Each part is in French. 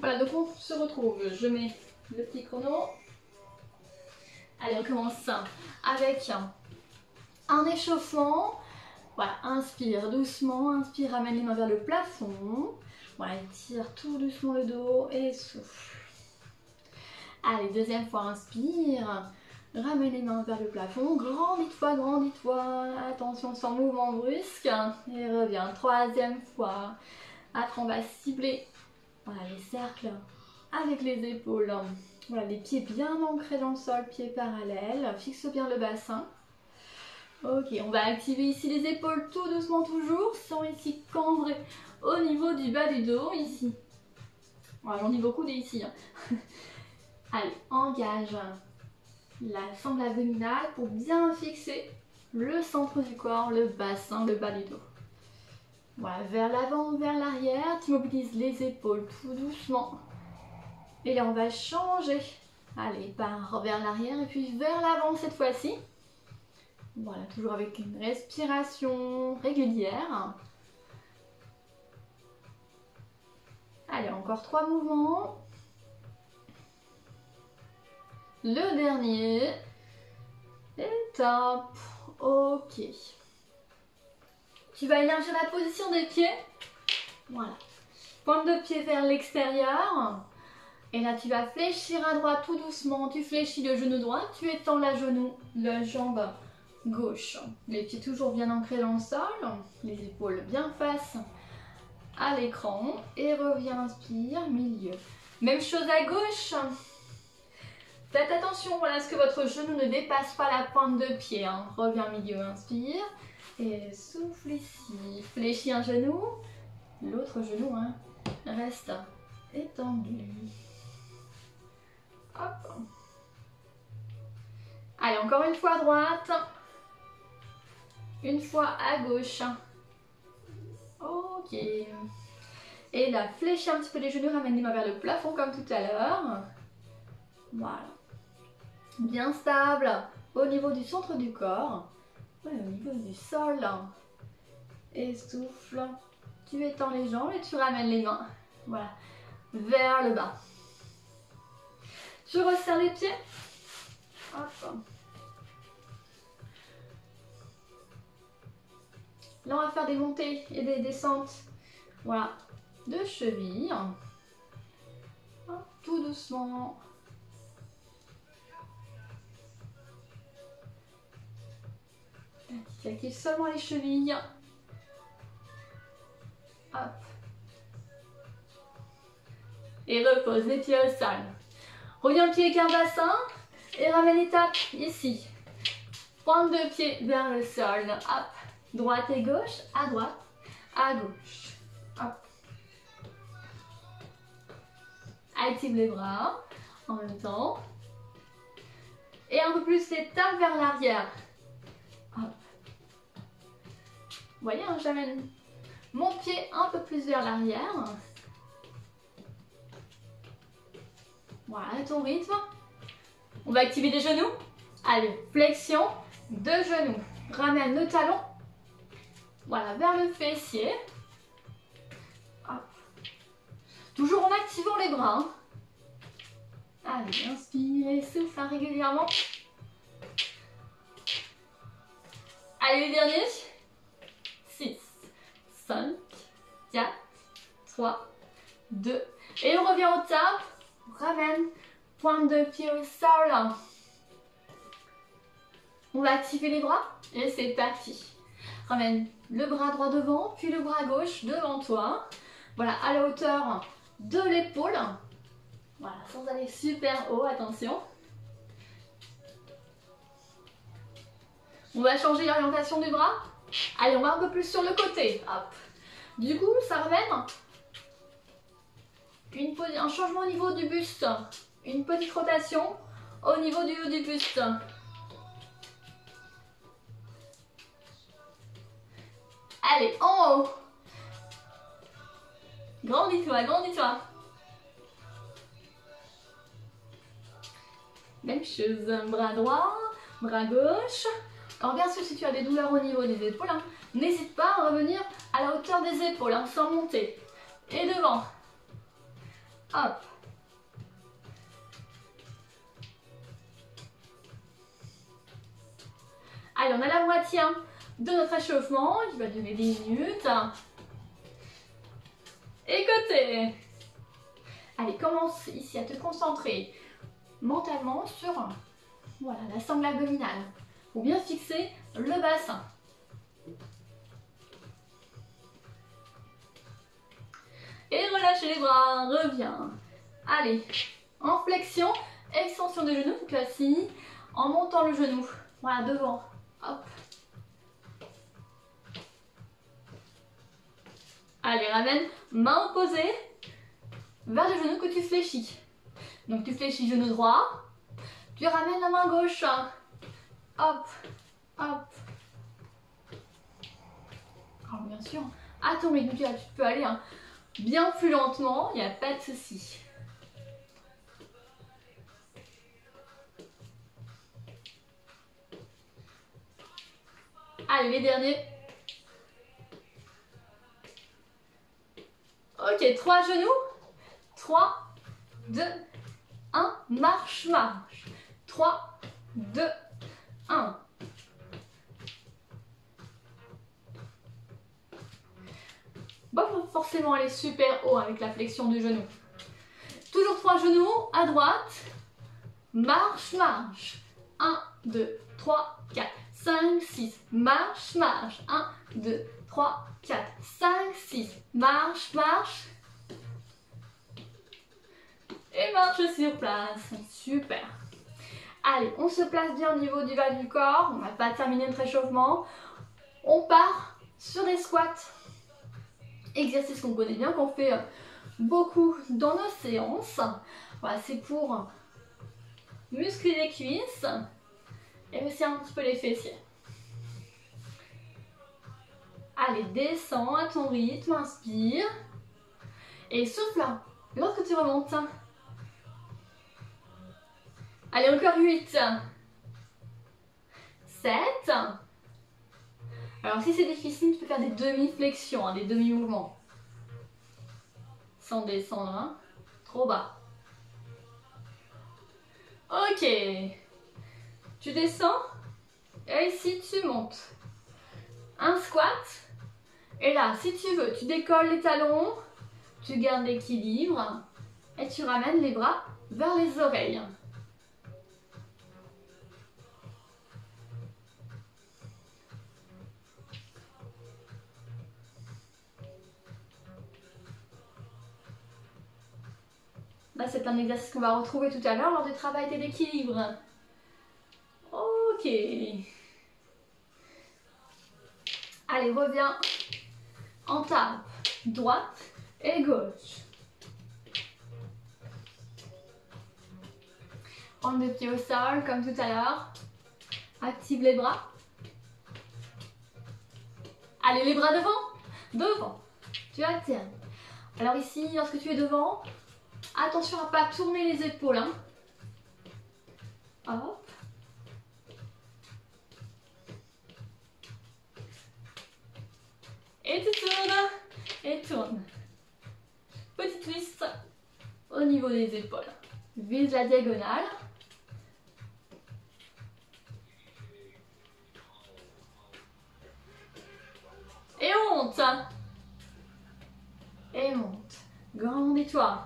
Voilà, donc on se retrouve. Je mets le petit chrono. Allez, on commence avec un échauffement. Voilà, inspire doucement, inspire, ramène les mains vers le plafond. Voilà, étire tout doucement le dos et souffle. Allez, deuxième fois, inspire, ramène les mains vers le plafond, grandis-toi, attention sans mouvement brusque, et reviens, troisième fois. Après, on va cibler voilà, les cercles avec les épaules. Voilà, les pieds bien ancrés dans le sol, pieds parallèles, fixe bien le bassin. Ok, on va activer ici les épaules tout doucement toujours, sans ici cambrer au niveau du bas du dos, ici. Voilà, j'en dis beaucoup des ici. Allez, engage la sangle abdominale pour bien fixer le centre du corps, le bassin, le bas du dos. Voilà, vers l'avant, vers l'arrière, tu mobilises les épaules tout doucement. Et là, on va changer. Allez, par vers l'arrière et puis vers l'avant cette fois-ci. Voilà, toujours avec une respiration régulière. Allez, encore 3 mouvements. Le dernier. Et top. Ok. Tu vas élargir la position des pieds. Voilà. Pointe de pied vers l'extérieur. Et là, tu vas fléchir à droite tout doucement. Tu fléchis le genou droit. Tu étends la jambe gauche. Les pieds toujours bien ancrés dans le sol. Les épaules bien face à l'écran. Et reviens, inspire, milieu. Même chose à gauche. Faites attention voilà, à ce que votre genou ne dépasse pas la pointe de pied. Hein. Reviens, milieu, inspire. Et souffle ici. Fléchis un genou. L'autre genou hein, reste étendu. Hop. Allez, encore une fois à droite. Une fois à gauche. Ok. Et là, fléchis un petit peu les genoux, ramène les mains vers le plafond comme tout à l'heure. Voilà. Bien stable au niveau du centre du corps. Ouais, au niveau du sol. Et souffle. Tu étends les jambes et tu ramènes les mains. Voilà. Vers le bas. Tu resserres les pieds. Hop. Là, on va faire des montées et des descentes. Voilà. De cheville. Hop, tout doucement. Tu actives seulement les chevilles. Hop. Et repose les pieds au sol. Reviens le pied avec un bassin et ramène l'étape ici. Pointe de pied vers le sol. Hop. Droite et gauche, à droite, à gauche. Hop. Active les bras en même temps. Et un peu plus les tapes vers l'arrière. Hop. Vous voyez, hein, j'amène mon pied un peu plus vers l'arrière. Voilà, à ton rythme. On va activer les genoux. Allez, flexion de genoux. Ramène le talon. Voilà, vers le fessier. Hop. Toujours en activant les bras. Hein. Allez, inspire et souffle régulièrement. Allez, les derniers. 6, 5, 4, 3, 2. Et on revient au top. On ramène. Pointe de pied au sol. On va activer les bras. Et c'est parti. Ramène le bras droit devant, puis le bras gauche devant toi. Voilà, à la hauteur de l'épaule. Voilà, sans aller super haut, attention. On va changer l'orientation du bras. Allez, on va un peu plus sur le côté. Hop. Du coup, ça ramène un changement au niveau du buste. Une petite rotation au niveau du haut du buste. Allez, en haut. Grandis-toi, grandis-toi. Même chose, bras droit, bras gauche. Alors bien sûr, si tu as des douleurs au niveau des épaules, hein, n'hésite pas à revenir à la hauteur des épaules, hein, sans monter. Et devant. hop. Allez, on a la moitié de notre échauffement, qui va durer 10 minutes. Et côté. Allez, commence ici à te concentrer mentalement sur voilà, la sangle abdominale. Pour bien fixer le bassin. Et relâchez les bras, reviens. Allez, en flexion, extension des genoux, donc assis, en montant le genou. Voilà, devant. Hop. Allez, ramène, main opposée vers le genou que tu fléchis. Donc tu fléchis genou droit, tu ramènes la main gauche. Hop, hop. Alors bien sûr, à ton rythme, tu peux aller bien plus lentement, il n'y a pas de souci. Allez, les derniers. Ok, 3 genoux. 3, 2, 1. Marche, marche. 3, 2, 1. Bon, faut forcément aller super haut avec la flexion du genou. Toujours 3 genoux à droite. Marche, marche. 1, 2, 3, 4, 5, 6. Marche, marche. 1, 2, 3, 4, 5, 6. Marche, marche. Et marche sur place. Super. Allez, on se place bien au niveau du bas du corps. On va pas terminer notre échauffement. On part sur des squats. Exercice qu'on connaît bien, qu'on fait beaucoup dans nos séances. Voilà, c'est pour muscler les cuisses et aussi un petit peu les fessiers. Allez, descends à ton rythme, inspire et souffle lorsque tu remontes. Allez, encore 8, 7. Alors si c'est difficile, tu peux faire des demi-flexions, des demi-mouvements. Sans descendre, trop bas. Ok. Tu descends et ici tu montes. Un squat. Et là, si tu veux, tu décolles les talons, tu gardes l'équilibre et tu ramènes les bras vers les oreilles. Là, c'est un exercice qu'on va retrouver tout à l'heure lors du travail de l'équilibre. Ok. Allez, reviens. En tape. Droite et gauche. Prendre les pieds au sol comme tout à l'heure. Active les bras. Allez, les bras devant. Devant. Tu alternes. Alors ici, lorsque tu es devant, attention à ne pas tourner les épaules. Hop. Et tu tournes. Et tourne. Petit twist au niveau des épaules. Vise la diagonale. Et on monte. Et monte. Grandis-toi.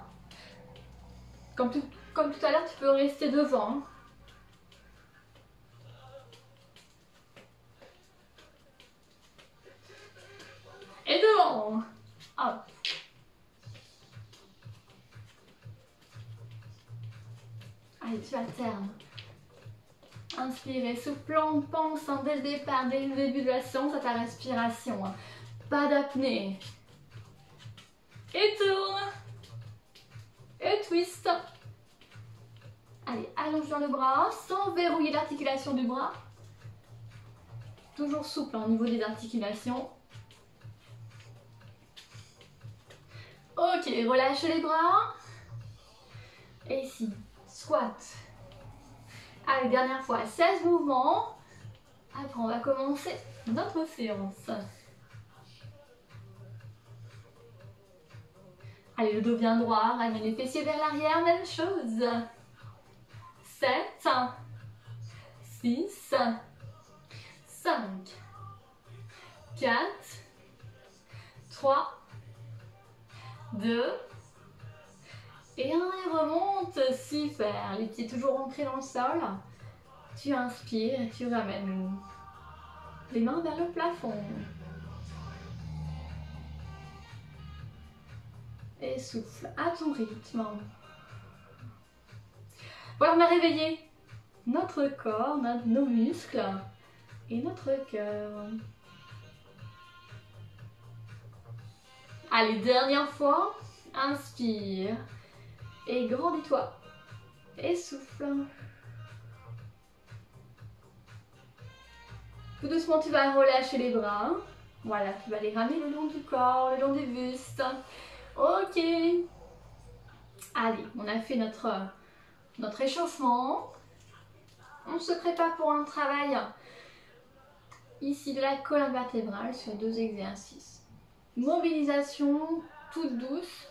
Comme tout à l'heure, tu peux rester devant. Et devant. Hop. Allez, tu alternes. Inspire, soufflant, pense dès le départ, dès le début de la séance à ta respiration. Pas d'apnée. Et tourne. Et twist. Allez, allonge dans le bras sans verrouiller l'articulation du bras. Toujours souple au niveau des articulations. Ok, relâche les bras. Et ici, squat. Allez, dernière fois, 16 mouvements. Après, on va commencer notre séance. Allez, le dos bien droit, ramène les fessiers vers l'arrière, même chose. 7, 6, 5, 4, 3, 2, et 1, et remonte, super. Les pieds toujours ancrés dans le sol. Tu inspires et tu ramènes les mains vers le plafond. Et souffle à ton rythme. Voilà, on a réveillé notre corps, nos muscles et notre cœur. Allez, dernière fois. Inspire. Et grandis-toi. Et souffle. Tout doucement, tu vas relâcher les bras. Voilà, tu vas les ramener le long du corps, le long du buste. Ok. Allez, on a fait notre échauffement. On se prépare pour un travail ici de la colonne vertébrale sur 2 exercices. Mobilisation toute douce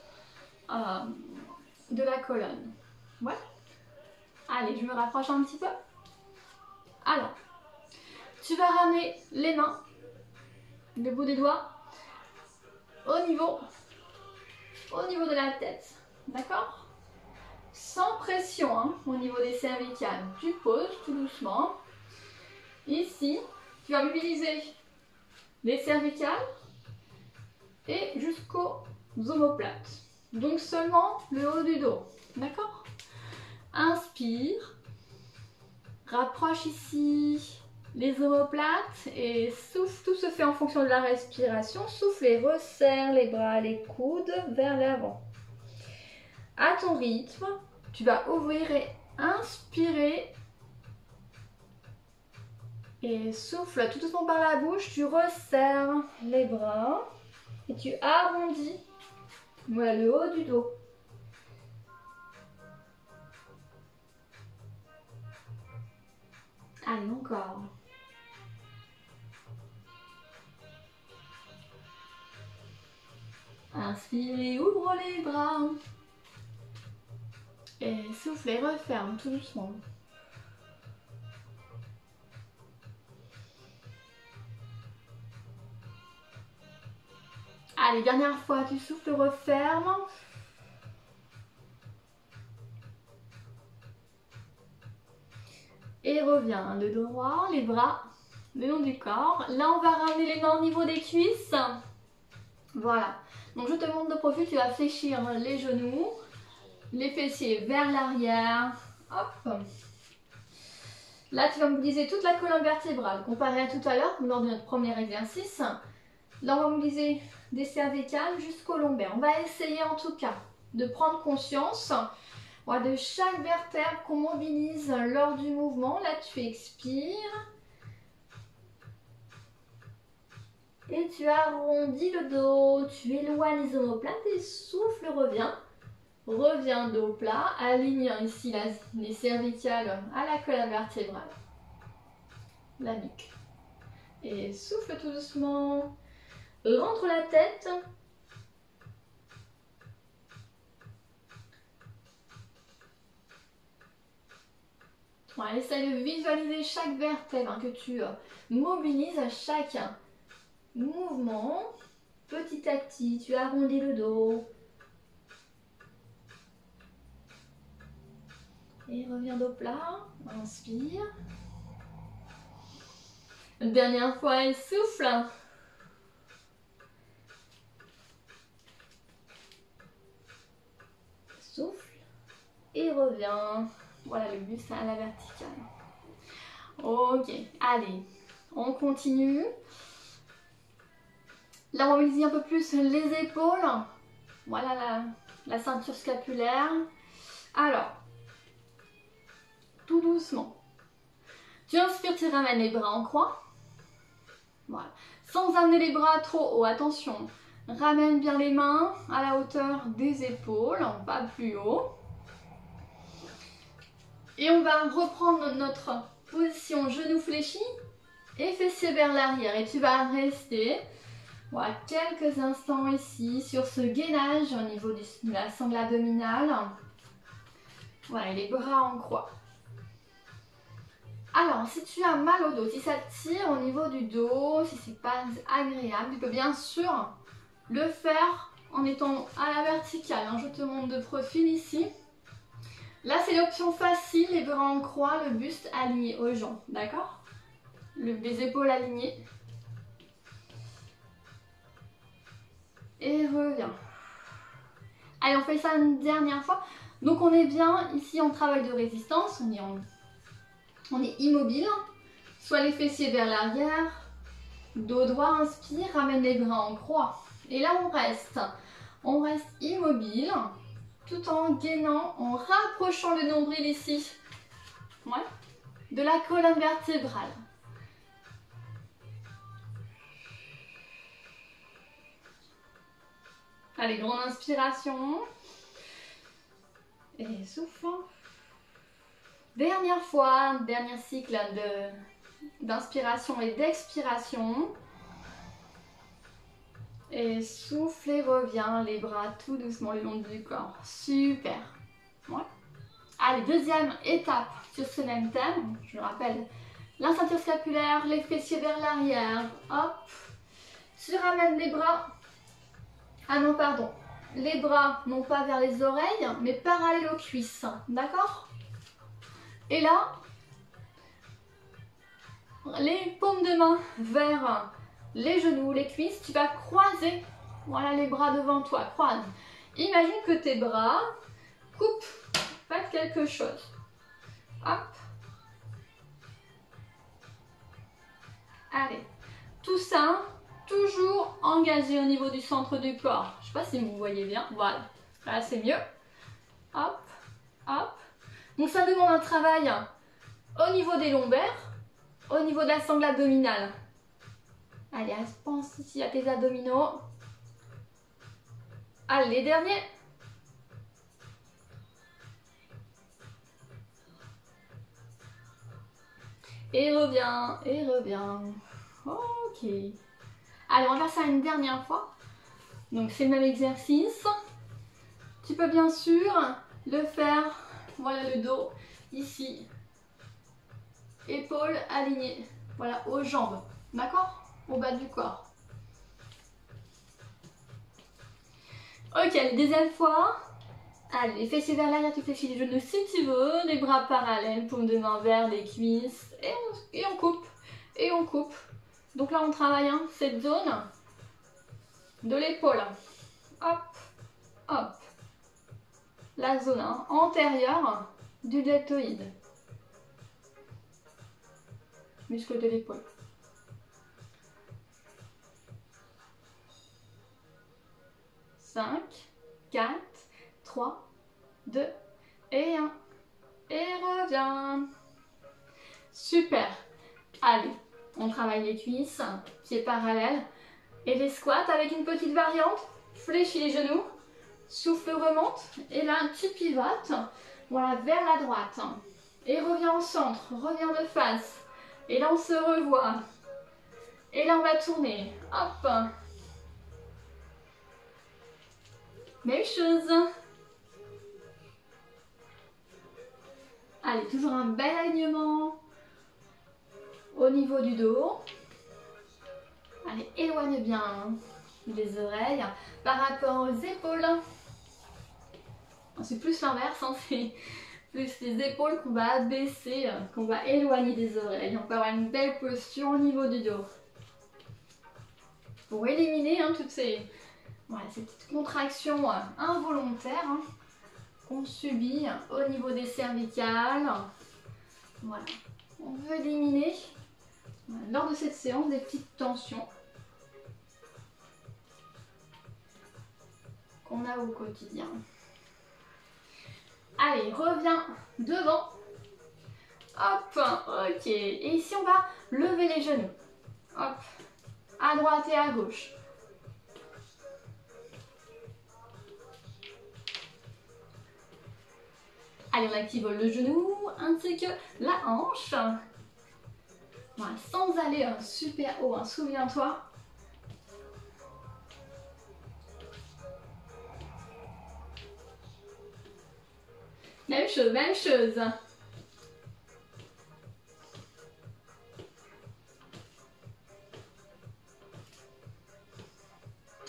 de la colonne. Ouais. Allez, je me rapproche un petit peu. Alors, tu vas ramener les mains, le bout des doigts, au niveau de la tête. D'accord? Sans pression, hein, au niveau des cervicales. Tu poses tout doucement. Ici, tu vas mobiliser les cervicales et jusqu'aux omoplates. Donc seulement le haut du dos. D'accord? Inspire. Rapproche ici les omoplates et souffle. Tout se fait en fonction de la respiration. Souffle et resserre les bras, les coudes vers l'avant. À ton rythme, tu vas ouvrir et inspirer. Et souffle tout doucement par la bouche. Tu resserres les bras et tu arrondis. Voilà le haut du dos. Allez, encore. Inspire et ouvre les bras. Et souffle et referme tout doucement. Allez, dernière fois, tu souffles, referme. Et reviens, le dos droit, les bras le long du corps. Là, on va ramener les mains au niveau des cuisses. Voilà. Donc, je te montre de profil, tu vas fléchir les genoux, les fessiers vers l'arrière. Hop. Là, tu vas mobiliser toute la colonne vertébrale. Comparé à tout à l'heure, lors de notre premier exercice. Là, on va mobiliser des cervicales jusqu'au lombaire. On va essayer en tout cas de prendre conscience de chaque vertèbre qu'on mobilise lors du mouvement. Là, tu expires. Et tu arrondis le dos. Tu éloignes les omoplates et souffle, reviens. Reviens dos plat. Aligne ici les cervicales à la colonne vertébrale. La nuque. Et souffle tout doucement. Rentre la tête. Ouais, essaye de visualiser chaque vertèbre que tu mobilises à chaque mouvement. Petit à petit, tu arrondis le dos. Et reviens dos plat. Inspire. Dernière fois, et souffle. Souffle. Et reviens. Voilà le buste à la verticale. Ok, allez, on continue. Là, on va mobiliser un peu plus les épaules. Voilà la ceinture scapulaire. Alors, tout doucement. Tu inspires, tu ramènes les bras en croix. Voilà. Sans amener les bras trop haut, attention. Ramène bien les mains à la hauteur des épaules, pas plus haut. Et on va reprendre notre position genou fléchi et fessier vers l'arrière. Et tu vas rester Voilà, quelques instants ici sur ce gainage au niveau de la sangle abdominale. Voilà, les bras en croix. Alors, si tu as mal au dos, si ça tire au niveau du dos, si c'est pas agréable, tu peux bien sûr le faire en étant à la verticale. Je te montre de profil ici. Là, c'est l'option facile, les bras en croix, le buste aligné aux jambes, d'accord? Les épaules alignées. Et reviens. Allez, on fait ça une dernière fois. Donc, on est bien ici en travail de résistance. On est immobile. Soit les fessiers vers l'arrière. Dos droit, inspire, ramène les bras en croix. Et là, on reste immobile. Tout en gainant, en rapprochant le nombril ici. Ouais. De la colonne vertébrale. Allez, grande inspiration. Et souffle. Dernière fois, dernier cycle d'inspiration et d'expiration. Et souffle et reviens, les bras tout doucement le long du corps. Super. Ouais. Allez, deuxième étape sur ce même thème. Je le rappelle, la ceinture scapulaire, les fessiers vers l'arrière. Hop. Tu ramènes les bras. Ah non, pardon. Les bras, non pas vers les oreilles, mais parallèles aux cuisses. D'accord? Et là, les paumes de main vers les genoux, les cuisses. Tu vas croiser, voilà, les bras devant toi. Croise. Imagine que tes bras coupent, faites quelque chose. Hop. Allez. Tout ça, toujours engagé au niveau du centre du corps. Je ne sais pas si vous voyez bien. Voilà. Là, c'est mieux. Hop. Hop. Donc, ça demande un travail au niveau des lombaires, au niveau de la sangle abdominale. Allez, pense ici à tes abdominaux. Allez, les derniers. Et reviens, et reviens. Ok. Allez, on va faire ça une dernière fois. Donc, c'est le même exercice. Tu peux bien sûr le faire, voilà le dos, ici. Épaules alignées, voilà, aux jambes. D'accord? Au bas du corps. Ok, deuxième fois. Allez, les fessiers vers l'arrière, tu fléchis les genoux si tu veux. Les bras parallèles, paumes de main vers les cuisses. Et on coupe. Et on coupe. Donc là, on travaille cette zone de l'épaule. Hop, hop. La zone antérieure du deltoïde. Muscle de l'épaule. Cinq, 4, 3, 2 et 1. Et reviens. Super. Allez, on travaille les cuisses, pieds parallèles. Et les squats avec une petite variante. Fléchis les genoux. Souffle remonte. Et là, tu pivotes. Voilà, vers la droite. Et reviens au centre. Reviens de face. Et là, on se revoit. Et là, on va tourner. Hop. Même chose. Allez, toujours un bel alignement au niveau du dos. Allez, éloigne bien les oreilles par rapport aux épaules. C'est plus l'inverse, c'est plus les épaules qu'on va abaisser, qu'on va éloigner des oreilles. On peut avoir une belle posture au niveau du dos. Pour éliminer toutes ces petites contractions involontaires qu'on subit au niveau des cervicales. Voilà. On veut éliminer lors de cette séance des petites tensions qu'on a au quotidien. Allez, reviens devant. Hop, ok. Et ici, on va lever les genoux. Hop, à droite et à gauche. Allez, on active le genou ainsi que la hanche. Voilà, sans aller super haut, souviens-toi. Même chose, même chose.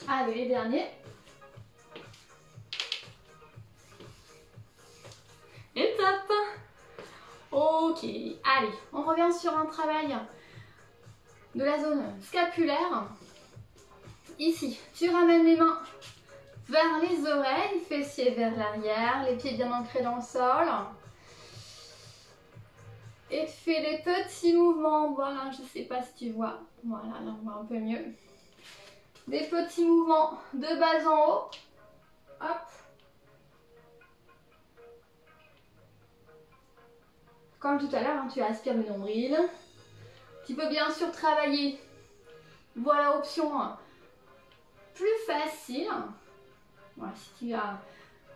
Allez, les derniers. Et top. Ok, allez, on revient sur un travail de la zone scapulaire. Ici, tu ramènes les mains vers les oreilles, fessiers vers l'arrière, les pieds bien ancrés dans le sol. Et fais des petits mouvements, voilà, je ne sais pas si tu vois, voilà, là on voit un peu mieux. Des petits mouvements de bas en haut, hop. Comme tout à l'heure, hein, tu aspires le nombril. Tu peux bien sûr travailler, voilà, option plus facile. Voilà, si tu as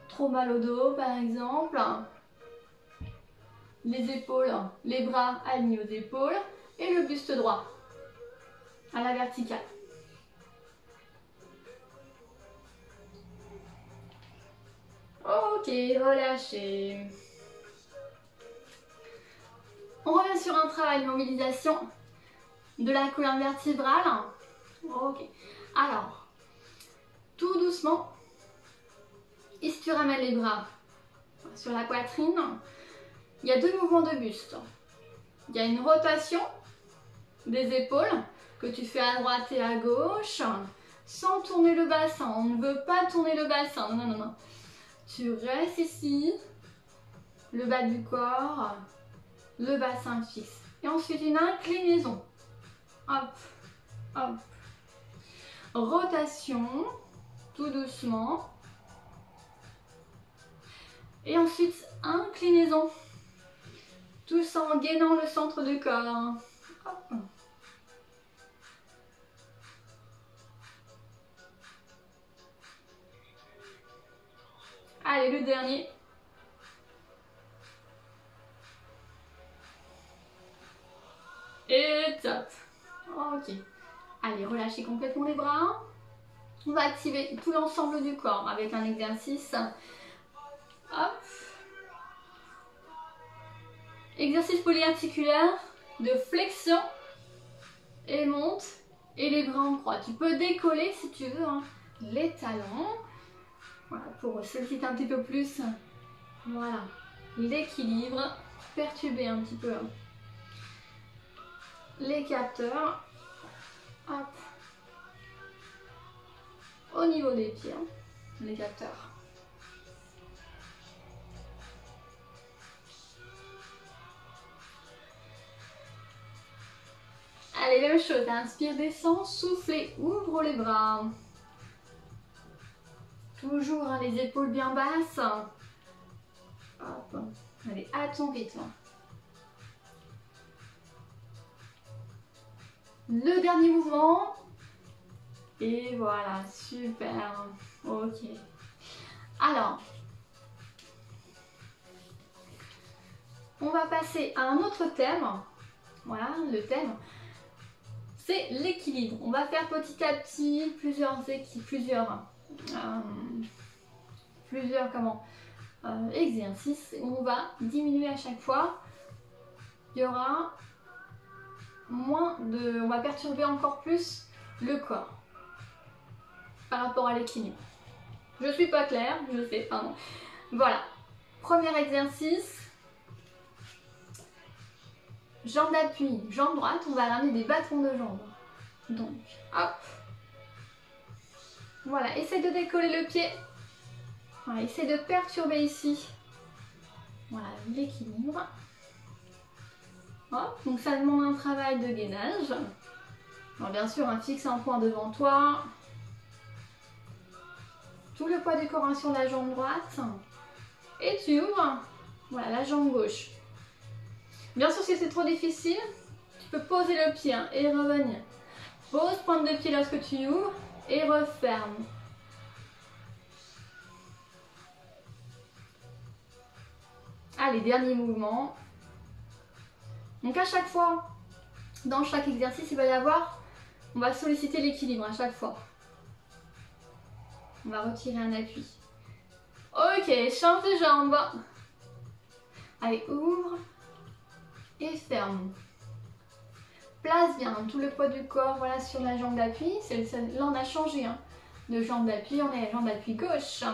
trop mal au dos par exemple. Les épaules, les bras alignés aux épaules et le buste droit à la verticale. Ok, relâchez. On revient sur un travail de mobilisation de la colonne vertébrale. Ok. Alors, tout doucement, ici tu ramènes les bras sur la poitrine. Il y a deux mouvements de buste. Il y a une rotation des épaules que tu fais à droite et à gauche sans tourner le bassin. On ne veut pas tourner le bassin. Non, non, non. Tu restes ici, le bas du corps, le bassin fixe. Et ensuite une inclinaison. Hop, hop. Rotation, tout doucement. Et ensuite inclinaison. Tout en gainant le centre du corps. Hop. Allez, le dernier. Et top. Ok. Allez, relâchez complètement les bras. On va activer tout l'ensemble du corps avec un exercice. Hop. Exercice polyarticulaire de flexion et monte et les bras en croix. Tu peux décoller si tu veux hein, les talons. Voilà, pour solliciter un petit peu plus. Voilà. L'équilibre. Perturber un petit peu hein, les capteurs. Hop. Au niveau des pieds, hein, les capteurs. Allez, même chose, inspire, descend, soufflez, ouvre les bras. Toujours hein, les épaules bien basses. Hop. Allez, à ton rythme. Le dernier mouvement. Et voilà, super. Ok. Alors, on va passer à un autre thème. Voilà, le thème, c'est l'équilibre. On va faire petit à petit plusieurs exercices. On va diminuer à chaque fois. Il y aura moins de... On va perturber encore plus le corps par rapport à l'équilibre. Je suis pas claire, je sais, pardon. Voilà, premier exercice. Jambe d'appui, jambe droite, on va ramener des bâtons de jambes. Donc, hop. Voilà, essaie de décoller le pied. Voilà, essaie de perturber ici. Voilà, l'équilibre. Hop, donc ça demande un travail de gainage. Alors bien sûr, fixe un point devant toi. Tout le poids du corps sur la jambe droite. Et tu ouvres, voilà, la jambe gauche. Bien sûr, si c'est trop difficile, tu peux poser le pied hein, et revenir. Pose, pointe de pied lorsque tu ouvres et referme. Allez, dernier mouvement. Donc à chaque fois, dans chaque exercice, il va y avoir, on va solliciter l'équilibre à chaque fois. On va retirer un appui. Ok, change de jambe. Allez, ouvre et ferme. Place bien tout le poids du corps, voilà, sur la jambe d'appui. Là, on a changé hein, de jambe d'appui, on est à la jambe d'appui gauche.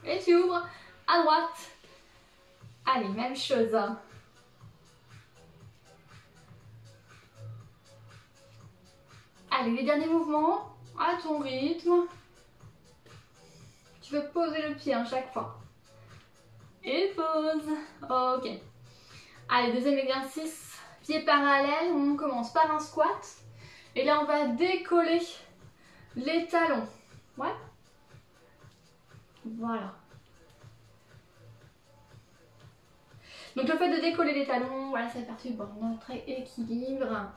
Et tu ouvres à droite. Allez, même chose. Allez, les derniers mouvements, à ton rythme. Tu veux poser le pied hein, chaque fois. Et pose. Ok. Allez, deuxième exercice. Pieds parallèles, on commence par un squat. Et là, on va décoller les talons. Ouais. Voilà. Donc le fait de décoller les talons, voilà, ça perturbe notre équilibre.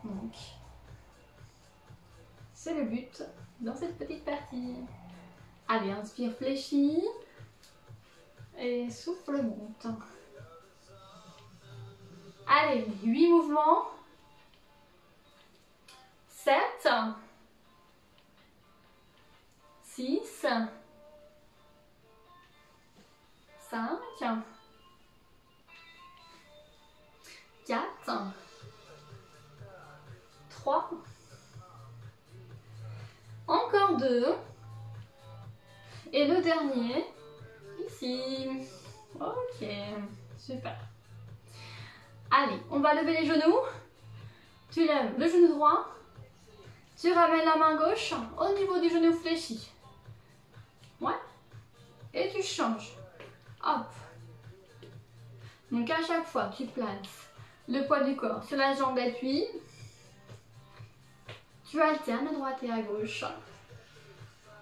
Donc, c'est le but dans cette petite partie. Allez, inspire, fléchis. Et souffle, monte. Allez, 8 mouvements. 7. 6. 5. 4. 3. Encore 2. Et le dernier, ici. Ok, super. Allez, on va lever les genoux. Tu lèves le genou droit. Tu ramènes la main gauche au niveau du genou fléchi. Ouais. Et tu changes. Hop. Donc à chaque fois, tu places le poids du corps sur la jambe d'appui. Tu alternes à droite et à gauche.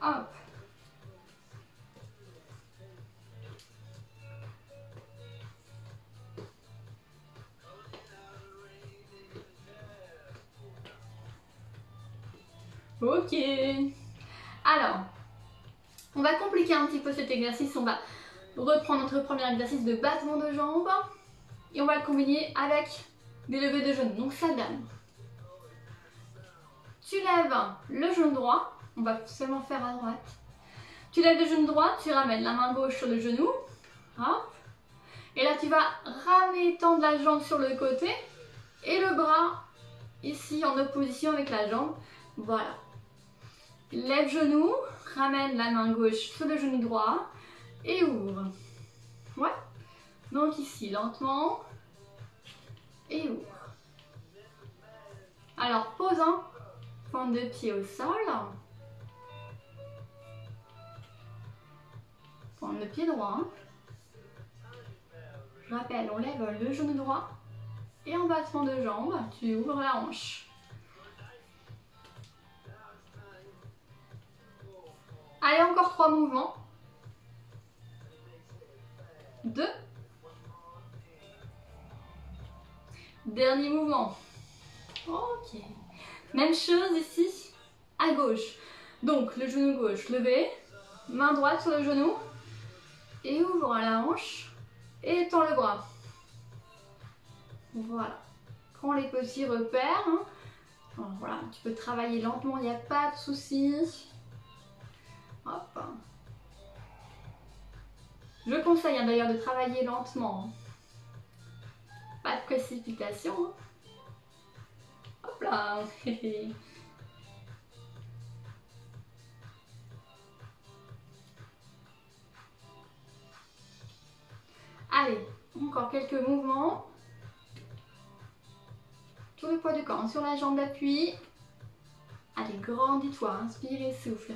Hop. Ok. Alors, on va compliquer un petit peu cet exercice. On va reprendre notre premier exercice de battement de jambes. Et on va le combiner avec des levées de genoux. Donc ça donne. Tu lèves le genou droit. On va seulement faire à droite. Tu lèves le genou droit. Tu ramènes la main gauche sur le genou. Hop. Et là, tu vas ramener, tendre la jambe sur le côté. Et le bras ici en opposition avec la jambe. Voilà. Lève genou, ramène la main gauche sur le genou droit et ouvre. Ouais. Donc ici, lentement. Et ouvre. Alors, posant, pointe de pied au sol. Pointe de pied droit. Je rappelle, on lève le genou droit. Et en battement de jambe, tu ouvres la hanche. Allez, encore 3 mouvements. 2. Dernier mouvement. Ok. Même chose ici, à gauche. Donc, le genou gauche levé, main droite sur le genou, et ouvre la hanche, et étends le bras. Voilà. Prends les petits repères. Hein. Alors, voilà, tu peux travailler lentement, il n'y a pas de souci. Hop. Je conseille d'ailleurs de travailler lentement. Pas de précipitation. Hop là. Allez, encore quelques mouvements. Tout le poids du corps sur la jambe d'appui. Allez, grandis-toi, inspire et souffle.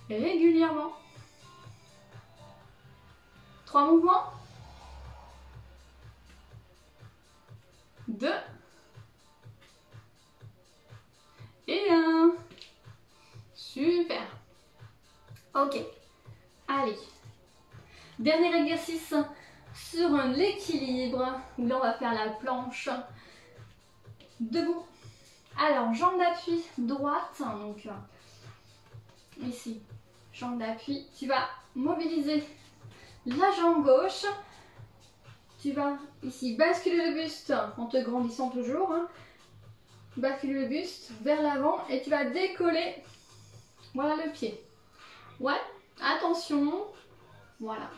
Régulièrement. 3 mouvements. 2. Et 1. Super. Ok. Allez. Dernier exercice sur l'équilibre. Là, on va faire la planche. Debout. Alors, jambe d'appui droite. Donc, ici, jambe d'appui. Tu vas mobiliser la jambe gauche. Tu vas ici basculer le buste en te grandissant toujours. Hein. Basculer le buste vers l'avant et tu vas décoller. Voilà le pied. Ouais, attention. Voilà.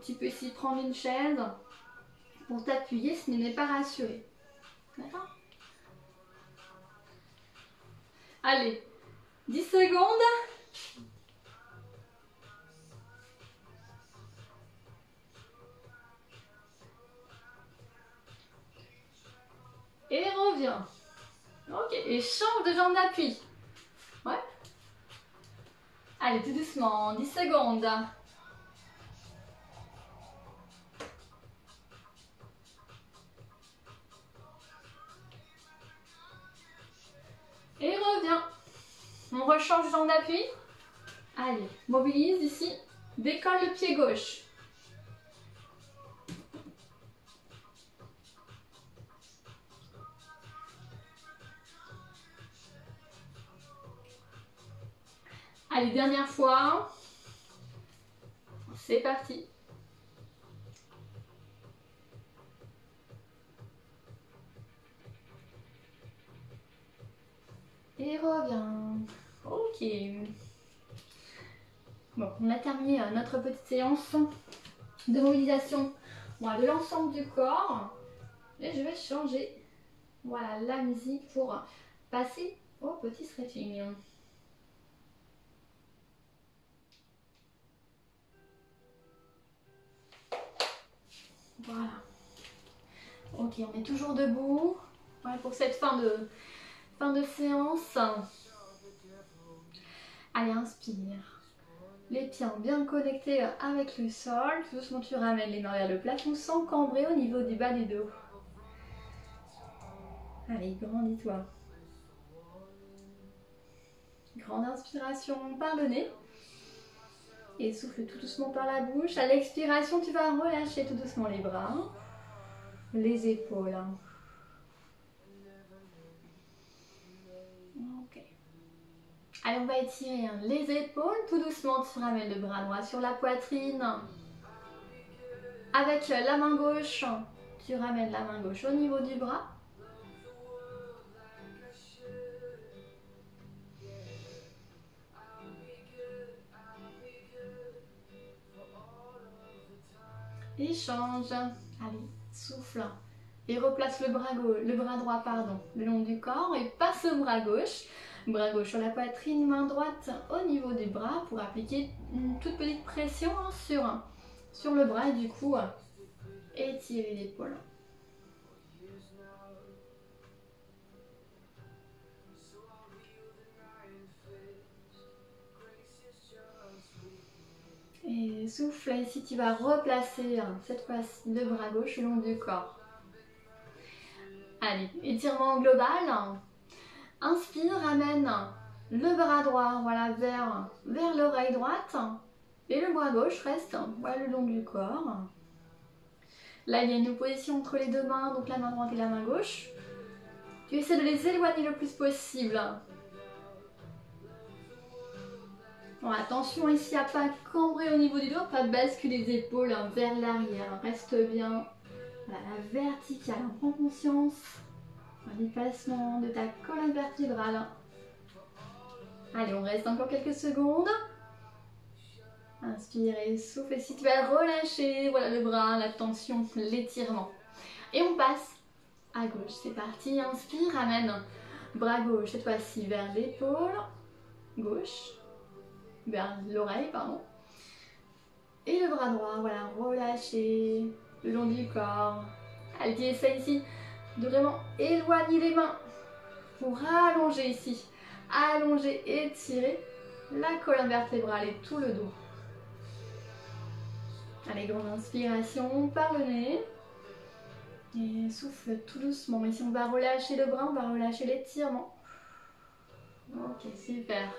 Tu peux ici prendre une chaise pour t'appuyer si tu n'es pas rassuré. D'accord? Allez, 10 secondes. Et reviens. Ok, et change de jambe d'appui. Ouais. Allez, tout doucement, 10 secondes. Et reviens. On rechange de jambe d'appui. Allez, mobilise ici. Décolle le pied gauche. Allez, dernière fois. C'est parti. Et reviens. Ok. Bon, on a terminé notre petite séance de mobilisation, voilà, de l'ensemble du corps. Et je vais changer, voilà, la musique pour passer au petit stretching. Voilà. Ok, on est toujours debout. Voilà, pour cette fin de séance. Allez, inspire. Les pieds bien connectés avec le sol. Tout doucement, tu ramènes les mains vers le plafond sans cambrer au niveau du bas du dos. Allez, grandis-toi. Grande inspiration par le nez. Et souffle tout doucement par la bouche. À l'expiration, tu vas relâcher tout doucement les bras, les épaules. Ok. Allez, on va étirer les épaules. Tout doucement, tu ramènes le bras droit sur la poitrine. Avec la main gauche, tu ramènes la main gauche au niveau du bras. Et change. Allez, souffle. Et replace le bras droit le long du corps et passe au bras gauche. Bras gauche sur la poitrine, main droite au niveau du bras pour appliquer une toute petite pression sur le bras et du coup étirer l'épaule. Et souffle, ici tu vas replacer cette fois-ci le bras gauche le long du corps. Allez, étirement global. Inspire, ramène le bras droit voilà, vers l'oreille droite. Et le bras gauche reste voilà, le long du corps. Là, il y a une opposition entre les deux mains, donc la main droite et la main gauche. Tu essaies de les éloigner le plus possible. Bon, attention ici à ne pas cambrer au niveau du dos, pas basculer les épaules vers l'arrière. Reste bien. Voilà, la verticale. Prends conscience du placement de ta colonne vertébrale. Allez, on reste encore quelques secondes. Inspire et souffle. Et si tu vas relâcher voilà, le bras, la tension, l'étirement. Et on passe à gauche. C'est parti. Inspire, ramène bras gauche cette fois-ci vers l'épaule gauche. Vers l'oreille, pardon. Et le bras droit, voilà, relâché le long du corps. Allez, tu essaies ici de vraiment éloigner les mains pour allonger ici. Allonger, étirer la colonne vertébrale et tout le dos. Allez, grande inspiration par le nez. Et souffle tout doucement. Ici, on va relâcher le bras, on va relâcher l'étirement. Ok, super.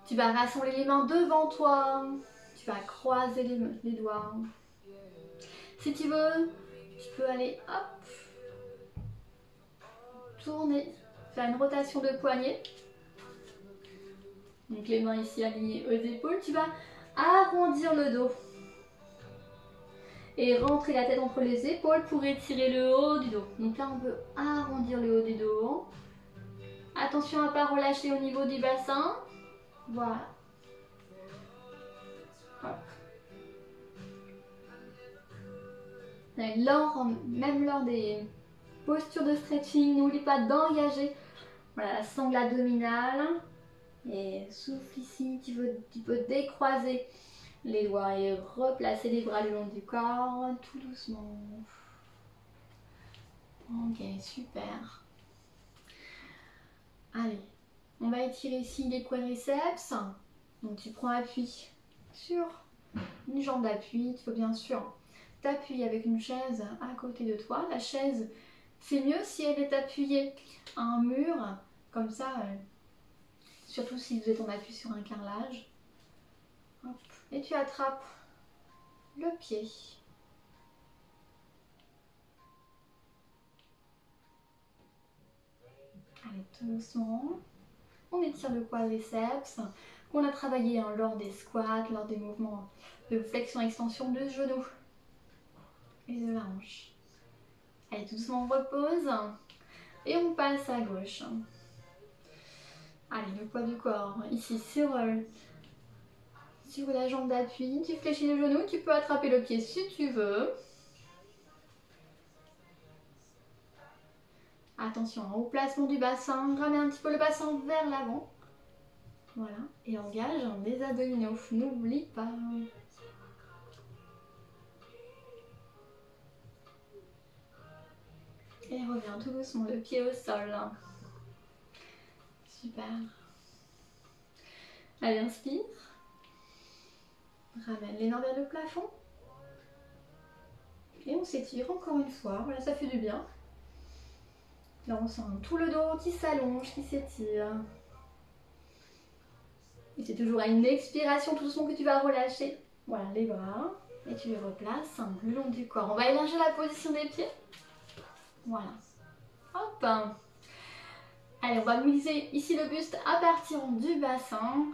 Tu vas rassembler les mains devant toi. Tu vas croiser les doigts. Si tu veux, tu peux aller, hop, tourner, faire une rotation de poignet. Donc les mains ici alignées aux épaules. Tu vas arrondir le dos. Et rentrer la tête entre les épaules pour étirer le haut du dos. Donc là, on peut arrondir le haut du dos. Attention à ne pas relâcher au niveau du bassin. Voilà. Même lors des postures de stretching, n'oublie pas d'engager la sangle abdominale. Et souffle ici, tu peux décroiser les doigts et replacer les bras le long du corps, tout doucement. Ok, super. Allez, on va étirer ici les quadriceps. Donc tu prends appui sur une jambe d'appui. Tu peux bien sûr t'appuyer avec une chaise à côté de toi. La chaise, c'est mieux si elle est appuyée à un mur, comme ça, surtout si vous êtes en appui sur un carrelage. Hop. Et tu attrapes le pied. Allez, tout doucement. On étire le quadriceps qu'on a travaillé lors des squats, lors des mouvements de flexion-extension de genou et de la hanche. Allez, tout doucement, on repose et on passe à gauche. Allez, le poids du corps ici sur la jambe d'appui. Tu fléchis le genou, tu peux attraper le pied si tu veux. Attention au placement du bassin, ramène un petit peu le bassin vers l'avant. Voilà, et engage les abdominaux, n'oublie pas. Et reviens tout doucement, le pied au sol. Super. Allez, inspire. Ramène les mains vers le plafond. Et on s'étire encore une fois. Voilà, ça fait du bien. Là, on sent tout le dos qui s'allonge, qui s'étire. Et c'est toujours à une expiration tout doucement que tu vas relâcher. Voilà, les bras. Et tu les replaces le long du corps. On va élargir la position des pieds. Voilà. Hop. Allez, on va mobiliser ici le buste à partir du bassin.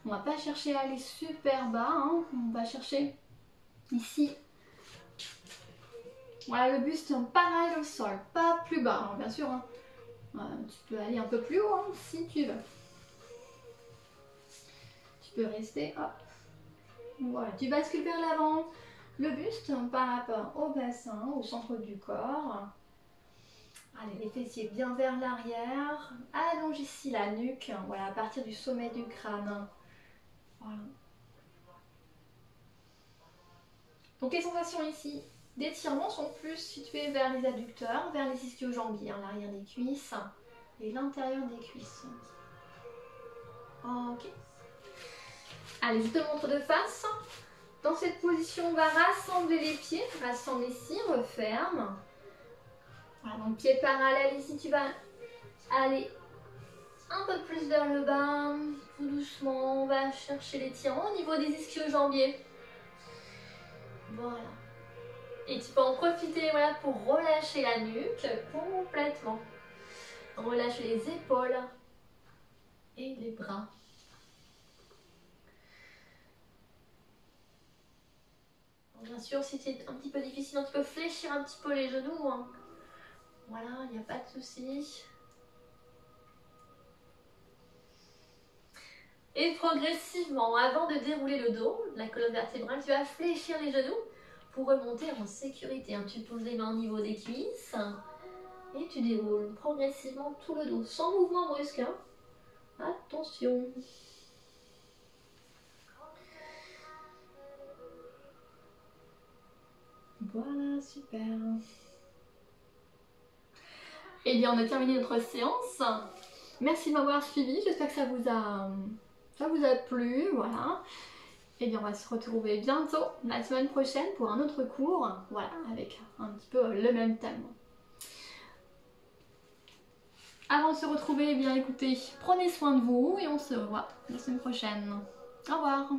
On va pas chercher à aller super bas. Hein. On va chercher ici. Voilà, le buste parallèle au sol, pas plus bas. Alors, bien sûr, hein, tu peux aller un peu plus haut hein, si tu veux. Tu peux rester, hop. Voilà, tu bascules vers l'avant. Le buste par rapport au bassin, au centre du corps. Allez, les fessiers bien vers l'arrière. Allonge ici la nuque, voilà, à partir du sommet du crâne. Voilà. Donc les sensations ici d'étirement sont plus situées vers les adducteurs, vers les ischio-jambiers, hein, l'arrière des cuisses et l'intérieur des cuisses. Ok. Allez, je te montre de face. Dans cette position, on va rassembler les pieds. Rassemble ici, referme. Voilà, donc pied parallèle ici, tu vas aller un peu plus vers le bas. Tout doucement, on va chercher l'étirement au niveau des ischio-jambiers. Voilà. Et tu peux en profiter voilà, pour relâcher la nuque complètement. Relâche les épaules et les bras. Bien sûr, si c'est un petit peu difficile, tu peux fléchir un petit peu les genoux. Hein. Voilà, il n'y a pas de souci. Et progressivement, avant de dérouler le dos, la colonne vertébrale, tu vas fléchir les genoux pour remonter en sécurité. Hein. Tu poses les mains au niveau des cuisses et tu déroules progressivement tout le dos, sans mouvement brusque. Hein. Attention. Voilà, super. Et bien, on a terminé notre séance. Merci de m'avoir suivi. J'espère que ça vous a plu. Voilà. Et bien, on va se retrouver bientôt la semaine prochaine pour un autre cours. Voilà, avec un petit peu le même thème. Avant de se retrouver, eh bien écoutez, prenez soin de vous et on se revoit la semaine prochaine. Au revoir.